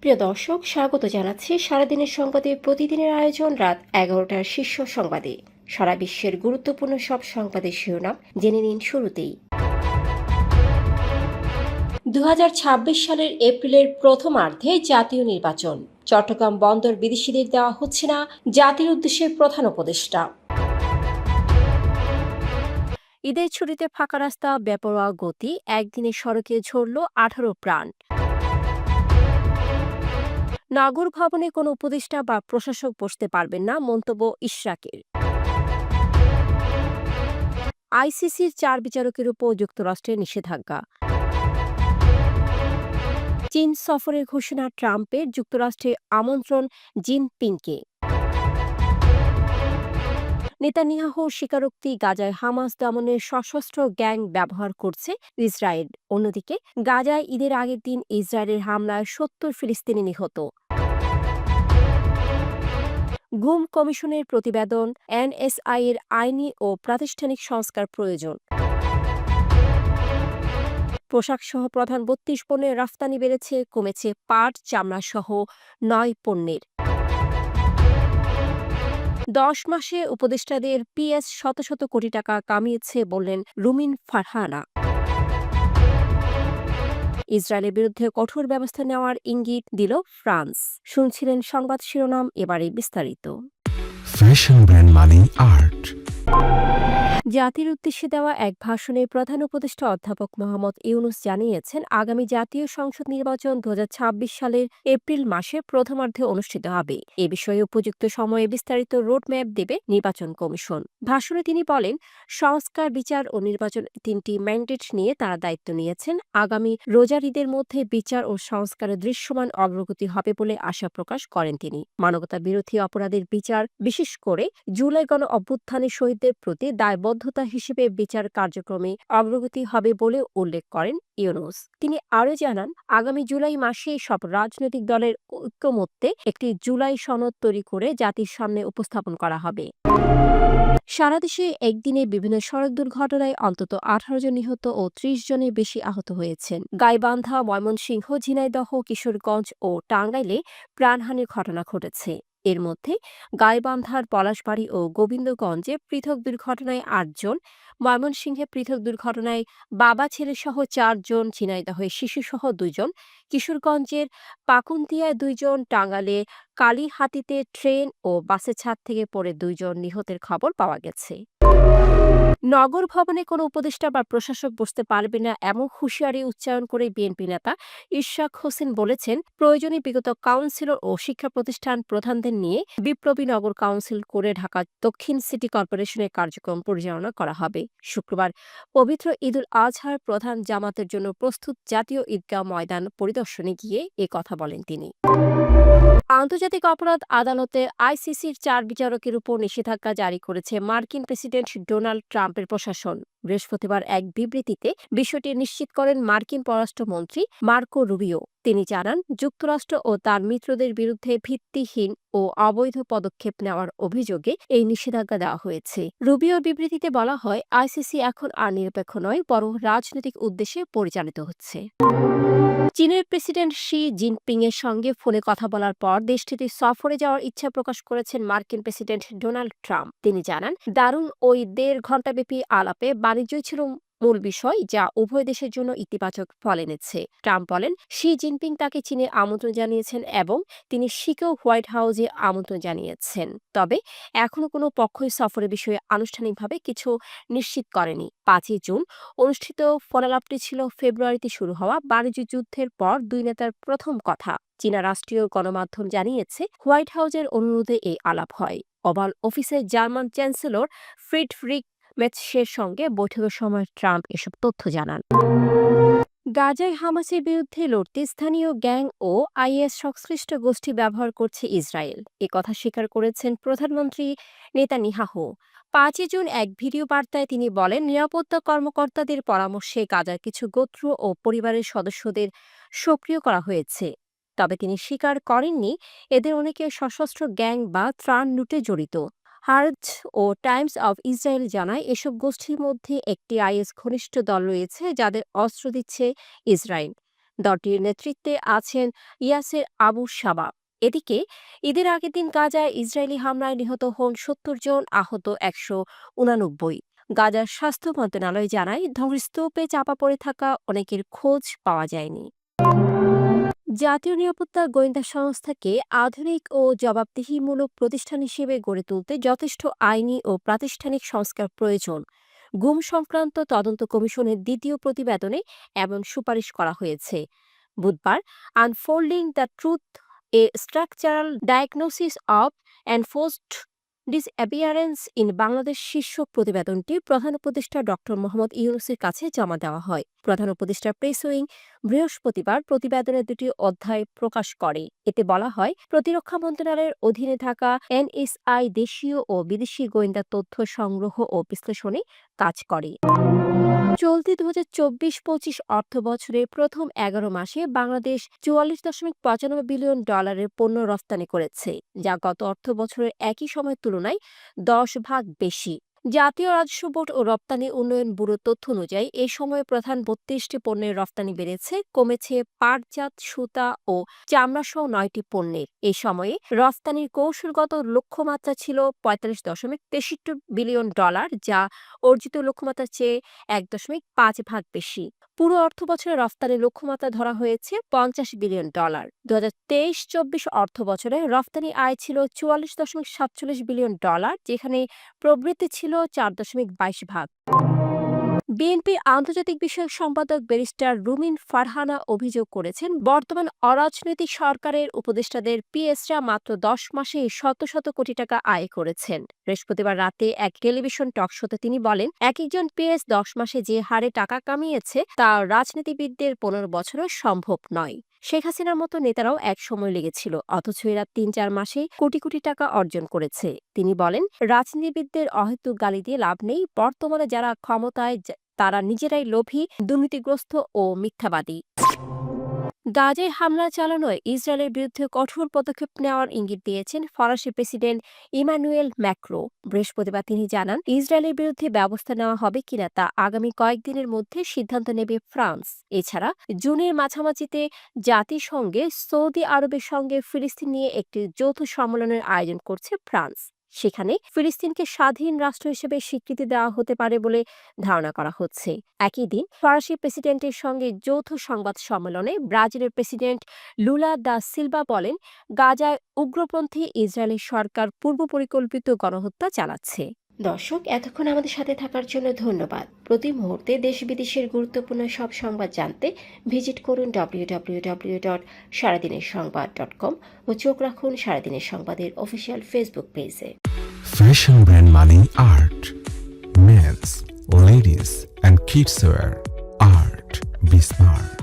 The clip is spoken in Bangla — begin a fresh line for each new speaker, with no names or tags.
প্রিয় দর্শক, স্বাগত জানাচ্ছি সারাদিনের সংবাদে প্রতিদিনের আয়োজন রাত 11টার শীর্ষ সংবাদে। সারা বিশ্বের গুরুত্বপূর্ণ সব সংবাদের শিরোনাম জেনে নিন শুরুতেই। 2026 সালের এপ্রিলের প্রথমার্ধে জাতীয় নির্বাচন। চট্টগ্রাম বন্দর বিদেশিদের দেওয়া হচ্ছে না জাতির উদ্দেশ্যে প্রধান উপদেষ্টা। ঈদের ছুটিতে ফাঁকা রাস্তা, বেপরোয়া গতি, একদিনে সড়কে ঝরল 18 প্রাণ। নাগর ভবনে কোনো উপদেষ্টা বা প্রশাসক বসতে পারবেন না, মন্তব্য ইশরাকের। আইসিসির 4 বিচারকের উপর যুক্তরাষ্ট্রের নিষেধাজ্ঞা। চীন সফরের ঘোষণা ট্রাম্পের, যুক্তরাষ্ট্রে আমন্ত্রণ জিনপিংকে। নেতানিয়াহুর স্বীকারোক্তি, গাজায় হামাস দমনের সশস্ত্র গ্যাং ব্যবহার করছে ইসরায়েল। অন্যদিকে গাজায় ঈদের আগের দিন ইসরায়েলের হামলায় 70 ফিলিস্তিনি নিহত। গুম কমিশনের প্রতিবেদন, এনএসআই এর আইনি ও প্রাতিষ্ঠানিক সংস্কার প্রয়োজন। পোশাক সহ প্রধান 32 পণ্যের রফতানি বেড়েছে, কমেছে পাট, চামড়া সহ 9 পণ্যের। 10 মাসে উপদেষ্টাদের পিএস শত শত কোটি টাকা কামিয়েছে বললেন রুমিন ফারহানা। ইসরায়েলের বিরুদ্ধে কঠোর ব্যবস্থা নেওয়ার ইঙ্গিত দিল ফ্রান্স। শুনছিলেন সংবাদ শিরোনাম, এবারে বিস্তারিত।
ফ্যাশন ব্র্যান্ড মানেই আর্ট।
জাতির উদ্দেশ্যে দেওয়া এক ভাষণে প্রধান উপদেষ্টা অধ্যাপক মোহাম্মদ ইউনুস জানিয়েছেন, আগামী জাতীয় সংসদ নির্বাচন 2026 সালের এপ্রিল মাসের প্রথমার্ধে অনুষ্ঠিত হবে। এ বিষয়ে উপযুক্ত সময়ে বিস্তারিত রোডম্যাপ দেবে নির্বাচন কমিশন। ভাষণে তিনি বলেন, সংস্কার, বিচার ও নির্বাচন 3টি ম্যান্ডেট নিয়ে তারা দায়িত্ব নিয়েছেন। আগামী রোজার ঈদের মধ্যে বিচার ও সংস্কারের দৃশ্যমান অগ্রগতি হবে বলে আশা প্রকাশ করেন তিনি। মানবতা বিরোধী অপরাধের বিচার, বিশেষ করে জুলাই গণ অভ্যুত্থানের শহীদদের প্রতি দায়বদ্ধতা হিসেবে বিচার কার্যক্রমে অগ্রগতি হবে বলে উল্লেখ করেন ইউনুস। তিনি আরও জানান, আগামী জুলাই মাসে সব রাজনৈতিক দলের ঐক্যমত্যে একটি জুলাই সনদ তৈরি করে জাতির সামনে উপস্থাপন করা হবে। সারা দেশে একদিনে বিভিন্ন সড়ক দুর্ঘটনায় অন্তত 18 জন নিহত ও 30 জনের বেশি আহত হয়েছেন। গাইবান্ধা, ময়মনসিংহ, ঝিনাইদহ, কিশোরগঞ্জ ও টাঙ্গাইলে প্রাণহানির ঘটনা ঘটেছে। এর মধ্যে গাইবান্ধার পলাশবাড়ী ও গোবিন্দগঞ্জে পৃথক দুর্ঘটনায় 8 জন, ময়মনসিংহে পৃথক দুর্ঘটনায় বাবা ছেলেসহ 4 জন, ঝিনাইদহে শিশুসহ 2 জন, কিশোরগঞ্জের পাকুন্দিয়ায় 2 জন, টাঙ্গাইলে কালীহাতিতে ট্রেন ও বাসের ছাদ থেকে পড়ে 2 জন নিহতের খবর পাওয়া গেছে। নগর ভবনে কোনো উপদেষ্টা বা প্রশাসক বসতে পারবে না, এমন হুঁশিয়ারি উচ্চারণ করে বিএনপি নেতা ইশরাক হোসেন বলেছেন, প্রয়োজনে বিগত কাউন্সিলর ও শিক্ষা প্রতিষ্ঠান প্রধানদের নিয়ে বিপ্লবী নগর কাউন্সিল করে ঢাকা দক্ষিণ সিটি কর্পোরেশনের কার্যক্রম পরিচালনা করা হবে। শুক্রবার পবিত্র ঈদুল আজহার প্রধান জামাতের জন্য প্রস্তুত জাতীয় ঈদগাহ ময়দান পরিদর্শনে গিয়ে এ কথা বলেন তিনি। আন্তর্জাতিক অপরাধ আদালতে আইসিসির 4 বিচারকের উপর নিষেধাজ্ঞা জারি করেছে মার্কিন প্রেসিডেন্ট ডোনাল্ড ট্রাম্পের প্রশাসন। বৃহস্পতিবার এক বিবৃতিতে বিষয়টি নিশ্চিত করেন মার্কিন পররাষ্ট্রমন্ত্রী মার্কো রুবিও। তিনি জানান, যুক্তরাষ্ট্র ও তার মিত্রদের বিরুদ্ধে ভিত্তিহীন ও অবৈধ পদক্ষেপ নেওয়ার অভিযোগে এই নিষেধাজ্ঞা দেওয়া হয়েছে। রুবিওর বিবৃতিতে বলা হয়, আইসিসি এখন আর নিরপেক্ষ নয়, বরং রাজনৈতিক উদ্দেশ্যে পরিচালিত হচ্ছে। চীনের প্রেসিডেন্ট শি জিনপিং এর সঙ্গে ফোনে কথা বলার পর দেশটিতে সফরে যাওয়ার ইচ্ছা প্রকাশ করেছেন মার্কিন প্রেসিডেন্ট ডোনাল্ড ট্রাম্প। তিনি জানান, দারুণ ওই 1.5 ঘণ্টাব্যাপী আলাপে বাণিজ্যই ছিল মূল বিষয়, যা উভয় দেশের জন্য ইতিবাচক ফল এনেছে। ট্রাম্প বলেন, শি জিনপিং তাকে চীনে আমন্ত্রণ জানিয়েছেন এবং তিনি শিকেও হোয়াইট হাউসে আমন্ত্রণ জানিয়েছেন। তবে এখনো কোনো পক্ষই সফরের বিষয়ে আনুষ্ঠানিকভাবে কিছু নিশ্চিত করেনি। 5 জুন অনুষ্ঠিত ফলালাপটি ছিল ফেব্রুয়ারিতে শুরু হওয়া বাণিজ্য যুদ্ধের পর 2 নেতার প্রথম কথা। চীনা রাষ্ট্রীয় গণমাধ্যম জানিয়েছে, হোয়াইট হাউসের অনুরোধে এই আলাপ হয়। ওভাল অফিসে জার্মান চ্যান্সেলর ফ্রিডরিখ মেটসের সঙ্গে বৈঠকের সময় ট্রাম্প এসব তথ্য জানান। গাজায় হামাসের বিরুদ্ধে লড়তে স্থানীয় গ্যাং ও আইএস সংশ্লিষ্ট গোষ্ঠী ব্যবহার করছে ইসরায়েল, কথা স্বীকার করেছেন প্রধানমন্ত্রী নেতানিয়াহু। 5 জুন এক ভিডিও বার্তায় তিনি বলেন, নিরাপত্তা কর্মকর্তাদের পরামর্শে গাজার কিছু গোত্র ও পরিবারের সদস্যদের সক্রিয় করা হয়েছে। তবে তিনি স্বীকার করেননি এদের অনেকে সশস্ত্র গ্যাং বা ত্রাণ লুটে জড়িত। হার্জ ও টাইমস অব ইসরায়েল জানায়, এসব গোষ্ঠীর মধ্যে একটি আইএস ঘনিষ্ঠ দল রয়েছে যাদের অস্ত্র দিচ্ছে ইসরায়েল। দলটির নেতৃত্বে আছেন ইয়াসের আবু শাবাব। এদিকে ঈদের আগের দিন গাজায় ইসরায়েলি হামলায় নিহত হন ৭০ জন, আহত ১৮৯। গাজার স্বাস্থ্য মন্ত্রণালয় জানায় ধ্বংসস্তূপে চাপা পড়ে থাকা অনেকের খোঁজ পাওয়া যায়নি। জাতীয় নিরাপত্তা গোয়েন্দা সংস্থাকে আধুনিক ও জবাবদিহিমূলক প্রতিষ্ঠান হিসেবে গড়ে তুলতে যথেষ্ট আইনি ও প্রাতিষ্ঠানিক সংস্কার প্রয়োজন। গুম সংক্রান্ত তদন্ত কমিশনের দ্বিতীয় প্রতিবেদনে এমন সুপারিশ করা হয়েছে। বুধবার unfolding the truth, A structural diagnosis of enforced disappearance in Bangladesh শীর্ষক প্রতিবেদনটি প্রধান উপদেষ্টা ড মোহাম্মদ ইউনূসের কাছে জমা দেওয়া হয়। প্রধান উপদেষ্টার প্রেস উইং বৃহস্পতিবার প্রতিবেদনের দুটি অধ্যায় প্রকাশ করে। এতে বলা হয়, প্রতিরক্ষা মন্ত্রণালয়ের অধীনে থাকা এনএসআই দেশীয় ও বিদেশি গোয়েন্দা তথ্য সংগ্রহ ও বিশ্লেষণে কাজ করে। চলতি 2024-25 অর্থবছরে প্রথম 11 মাসে বাংলাদেশ $44.95 বিলিয়ন পণ্য রপ্তানি করেছে, যা গত অর্থবছরের একই সময়ের তুলনায় 10 ভাগ বেশি। জাতীয় রাজস্ব বোর্ড ও রপ্তানি উন্নয়ন ব্যুরোর তথ্য অনুযায়ী এ সময়ে প্রধান 32টি পণ্যের রপ্তানি বেড়েছে, কমেছে পাটজাত, সুতা ও চামড়াসহ 9টি পণ্যের। এ সময়ে রপ্তানির কৌশলগত লক্ষ্যমাত্রা ছিল $45.63 বিলিয়ন, যা অর্জিত লক্ষ্যমাত্রার চেয়ে 1.5 ভাগ বেশি। পুরো অর্থবছরে রফতানির লক্ষ্যমাত্রা ধরা হয়েছে $50 বিলিয়ন। 2023-24 অর্থবছরে রফতানি আয় ছিল $44.47 বিলিয়ন, যেখানে প্রবৃদ্ধি ছিল 4.22 ভাগ। বিএনপির আন্তর্জাতিক বিষয়ক সম্পাদক ব্যারিস্টার রুমিন ফারহানা অভিযোগ করেছেন, বর্তমান অরাজনৈতিক সরকারের উপদেষ্টাদের পিএসরা মাত্র 10 মাসে শত শত কোটি টাকা আয় করেছেন। বৃহস্পতিবার রাতে এক টেলিভিশন টকশোতে তিনি বলেন, এক একজন পিএস 10 মাসে যে হারে টাকা কামিয়েছে তা রাজনীতিবিদদের 15 বছরও সম্ভব নয়। শেখ হাসিনার মতো নেতারাও এক সময় লেগেছিল, অথচ এরা 3-4 মাসে কোটি কোটি টাকা অর্জন করেছে। তিনি বলেন, রাজনীতিবিদদের অহেতুক গালি দিয়ে লাভ নেই। বর্তমানে যারা ক্ষমতায় তারা নিজেরাই লোভী, দুর্নীতিগ্রস্ত ও মিথ্যাবাদী। গাজায় হামলা চালানোয় ইসরায়েলের বিরুদ্ধে কঠোর পদক্ষেপ নেওয়ার ইঙ্গিত দিয়েছেন ফরাসি প্রেসিডেন্ট ইমানুয়েল ম্যাক্রো। বৃহস্পতিবার তিনি জানান, ইসরায়েলের বিরুদ্ধে ব্যবস্থা নেওয়া হবে কিনা তা আগামী কয়েকদিনের মধ্যে সিদ্ধান্ত নেবে ফ্রান্স। এছাড়া জুনের মাঝামাঝিতে জাতিসংঘে সৌদি আরবের সঙ্গে ফিলিস্তিন নিয়ে একটি যৌথ সম্মেলনের আয়োজন করছে ফ্রান্স। সেখানে ফিলিস্তিনকে স্বাধীন রাষ্ট্র হিসেবে স্বীকৃতি দেওয়া হতে পারে বলে ধারণা করা হচ্ছে। একই দিন ফরাসি প্রেসিডেন্টের সঙ্গে যৌথ সংবাদ সম্মেলনে ব্রাজিলের প্রেসিডেন্ট লুলা দা সিলভা বলেন, গাজায় উগ্রপন্থী ইসরায়েলের সরকার পূর্ব পরিকল্পিত গণহত্যা চালাচ্ছে। দর্শক, এতক্ষণ আমাদের সাথে থাকার জন্য ধন্যবাদ। প্রতি মুহূর্তে দেশ বিদেশের গুরুত্বপূর্ণ সব সংবাদ জানতে ভিজিট করুন www.সারাদিনেরসংবাদ.com ও চোখ রাখুন সারাদিনের সংবাদের অফিসিয়াল ফেসবুক পেজে।
Fashion brand money art. Men's, ladies and kids wear art. Be smart.